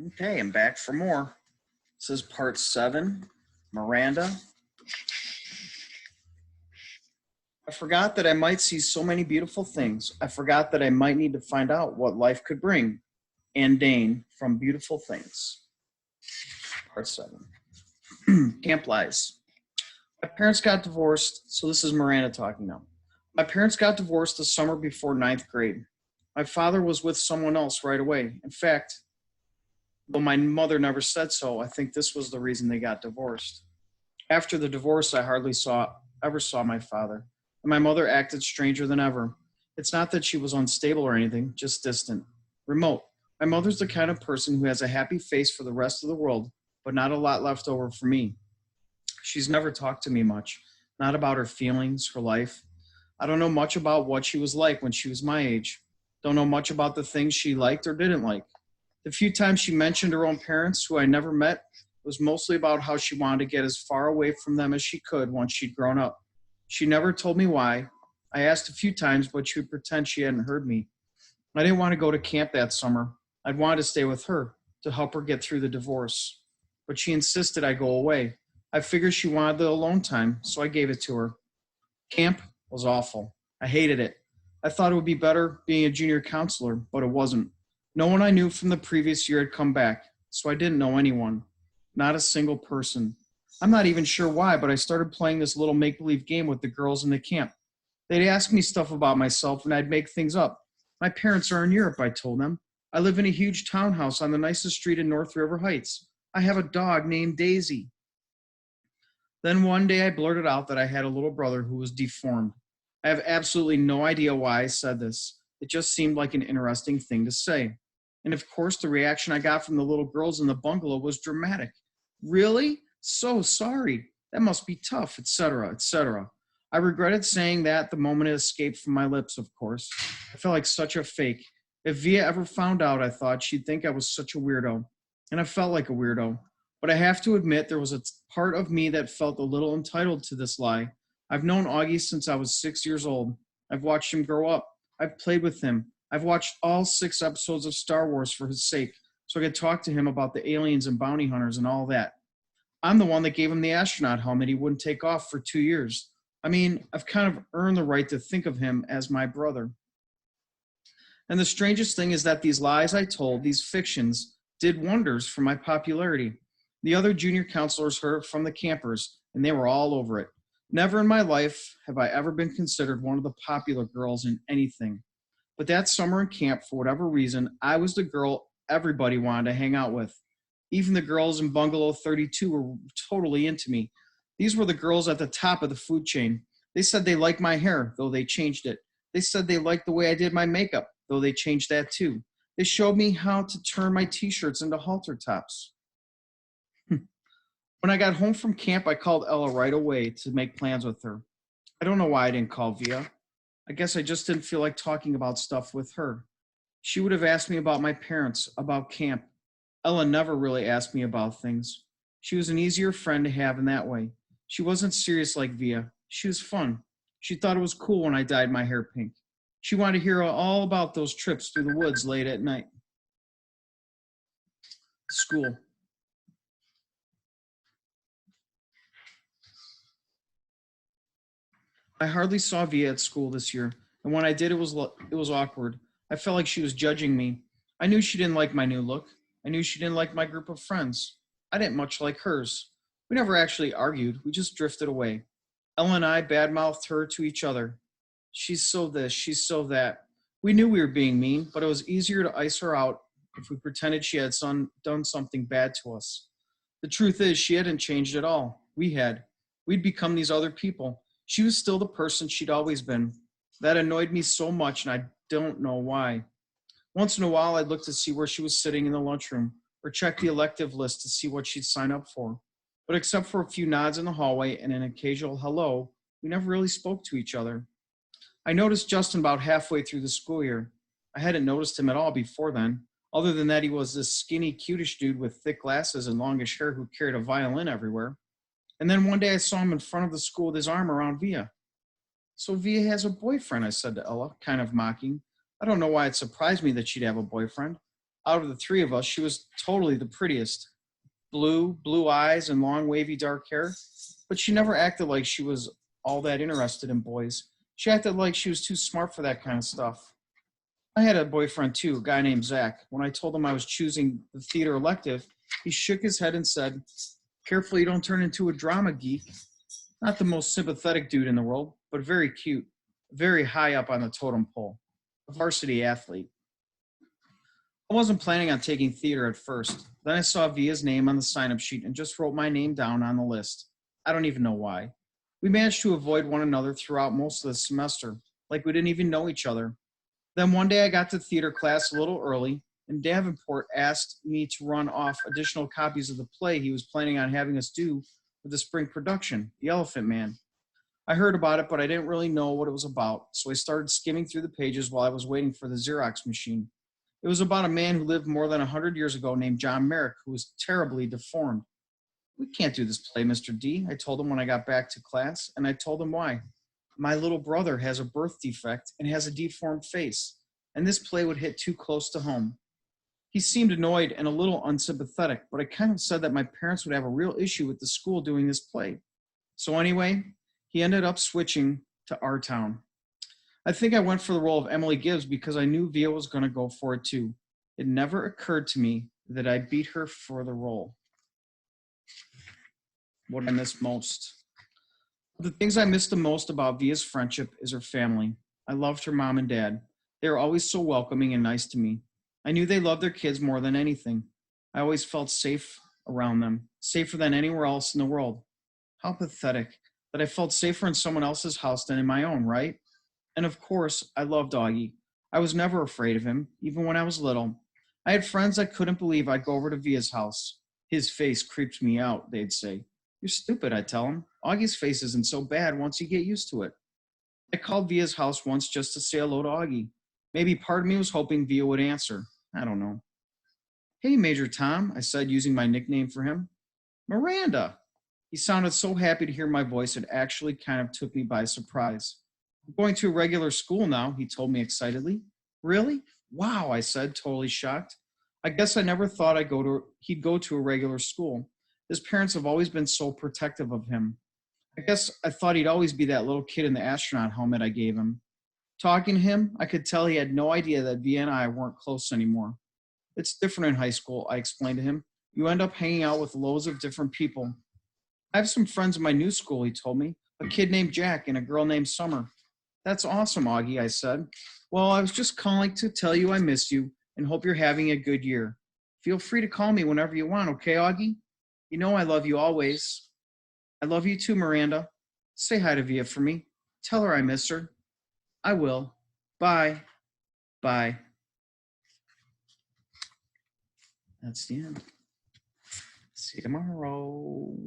Okay, I'm back for more. This is part 7, Miranda. I forgot that I might see so many beautiful things. I forgot that I might need to find out what life could bring. And Dane from Beautiful Things, part 7. Camp Lies. My parents got divorced, so this is Miranda talking now. My parents got divorced the summer before ninth grade. My father was with someone else right away. In fact, though my mother never said so, I think this was the reason they got divorced. After the divorce, I hardly ever saw my father, and my mother acted stranger than ever. It's not that she was unstable or anything, just distant, remote. My mother's the kind of person who has a happy face for the rest of the world, but not a lot left over for me. She's never talked to me much, not about her feelings, her life. I don't know much about what she was like when she was my age. Don't know much about the things she liked or didn't like. The few times she mentioned her own parents, who I never met, was mostly about how she wanted to get as far away from them as she could once she'd grown up. She never told me why. I asked a few times, but she would pretend she hadn't heard me. I didn't want to go to camp that summer. I'd wanted to stay with her to help her get through the divorce. But she insisted I go away. I figured she wanted the alone time, so I gave it to her. Camp was awful. I hated it. I thought it would be better being a junior counselor, but it wasn't. No one I knew from the previous year had come back, so I didn't know anyone. Not a single person. I'm not even sure why, but I started playing this little make-believe game with the girls in the camp. They'd ask me stuff about myself, and I'd make things up. My parents are in Europe, I told them. I live in a huge townhouse on the nicest street in North River Heights. I have a dog named Daisy. Then one day I blurted out that I had a little brother who was deformed. I have absolutely no idea why I said this. It just seemed like an interesting thing to say. And of course, the reaction I got from the little girls in the bungalow was dramatic. Really? So sorry. That must be tough, etc., etc. I regretted saying that the moment it escaped from my lips, of course. I felt like such a fake. If Via ever found out, I thought she'd think I was such a weirdo. And I felt like a weirdo. But I have to admit, there was a part of me that felt a little entitled to this lie. I've known Augie since I was 6 years old. I've watched him grow up. I've played with him. I've watched all 6 episodes of Star Wars for his sake, so I could talk to him about the aliens and bounty hunters and all that. I'm the one that gave him the astronaut helmet he wouldn't take off for 2 years. I mean, I've kind of earned the right to think of him as my brother. And the strangest thing is that these lies I told, these fictions, did wonders for my popularity. The other junior counselors heard it from the campers, and they were all over it. Never in my life have I ever been considered one of the popular girls in anything. But that summer in camp, for whatever reason, I was the girl everybody wanted to hang out with. Even the girls in Bungalow 32 were totally into me. These were the girls at the top of the food chain. They said they liked my hair, though they changed it. They said they liked the way I did my makeup, though they changed that too. They showed me how to turn my t-shirts into halter tops. When I got home from camp, I called Ella right away to make plans with her. I don't know why I didn't call Via. I guess I just didn't feel like talking about stuff with her. She would have asked me about my parents, about camp. Ella never really asked me about things. She was an easier friend to have in that way. She wasn't serious like Via. She was fun. She thought it was cool when I dyed my hair pink. She wanted to hear all about those trips through the woods late at night. School. I hardly saw Via at school this year, and when I did, it was awkward. I felt like she was judging me. I knew she didn't like my new look. I knew she didn't like my group of friends. I didn't much like hers. We never actually argued. We just drifted away. Ella and I badmouthed her to each other. She's so this, she's so that. We knew we were being mean, but it was easier to ice her out if we pretended she had done something bad to us. The truth is, she hadn't changed at all. We had. We'd become these other people. She was still the person she'd always been. That annoyed me so much, and I don't know why. Once in a while, I'd look to see where she was sitting in the lunchroom, or check the elective list to see what she'd sign up for. But except for a few nods in the hallway and an occasional hello, we never really spoke to each other. I noticed Justin about halfway through the school year. I hadn't noticed him at all before then, other than that he was this skinny, cutish dude with thick glasses and longish hair who carried a violin everywhere. And then one day I saw him in front of the school with his arm around Via. So Via has a boyfriend, I said to Ella, kind of mocking. I don't know why it surprised me that she'd have a boyfriend. Out of the three of us, she was totally the prettiest. Blue eyes and long wavy dark hair, but she never acted like she was all that interested in boys. She acted like she was too smart for that kind of stuff. I had a boyfriend too, a guy named Zach. When I told him I was choosing the theater elective, he shook his head and said, "Careful you don't turn into a drama geek." Not the most sympathetic dude in the world, but very cute, very high up on the totem pole, a varsity athlete. I wasn't planning on taking theater at first. Then I saw Via's name on the sign-up sheet and just wrote my name down on the list. I don't even know why. We managed to avoid one another throughout most of the semester, like we didn't even know each other. Then one day I got to theater class a little early, and Davenport asked me to run off additional copies of the play he was planning on having us do for the spring production, The Elephant Man. I heard about it, but I didn't really know what it was about, so I started skimming through the pages while I was waiting for the Xerox machine. It was about a man who lived more than 100 years ago named John Merrick, who was terribly deformed. "We can't do this play, Mr. D," I told him when I got back to class, and I told him why. "My little brother has a birth defect and has a deformed face, and this play would hit too close to home." He seemed annoyed and a little unsympathetic, but I kind of said that my parents would have a real issue with the school doing this play. So anyway, he ended up switching to our town. I think I went for the role of Emily Gibbs because I knew Via was going to go for it too. It never occurred to me that I beat her for the role. What I miss most. The things I miss the most about Via's friendship is her family. I loved her mom and dad. They were always so welcoming and nice to me. I knew they loved their kids more than anything. I always felt safe around them, safer than anywhere else in the world. How pathetic that I felt safer in someone else's house than in my own, right? And of course, I loved Augie. I was never afraid of him, even when I was little. I had friends that couldn't believe I'd go over to Via's house. "His face creeped me out," they'd say. "You're stupid," I'd tell them. "Augie's face isn't so bad once you get used to it." I called Via's house once just to say hello to Augie. Maybe part of me was hoping Via would answer. I don't know. "Hey, Major Tom," I said, using my nickname for him. "Miranda." He sounded so happy to hear my voice, it actually kind of took me by surprise. "I'm going to a regular school now," he told me excitedly. "Really? Wow," I said, totally shocked. I guess I never thought he'd go to a regular school. His parents have always been so protective of him. I guess I thought he'd always be that little kid in the astronaut helmet I gave him. Talking to him, I could tell he had no idea that Via and I weren't close anymore. "It's different in high school," I explained to him. "You end up hanging out with loads of different people." "I have some friends in my new school," he told me. "A kid named Jack and a girl named Summer." "That's awesome, Augie," I said. "Well, I was just calling to tell you I miss you and hope you're having a good year. Feel free to call me whenever you want, okay, Augie? You know I love you always." "I love you too, Miranda. Say hi to Via for me. Tell her I miss her." "I will. Bye." Bye. That's the end. See you tomorrow.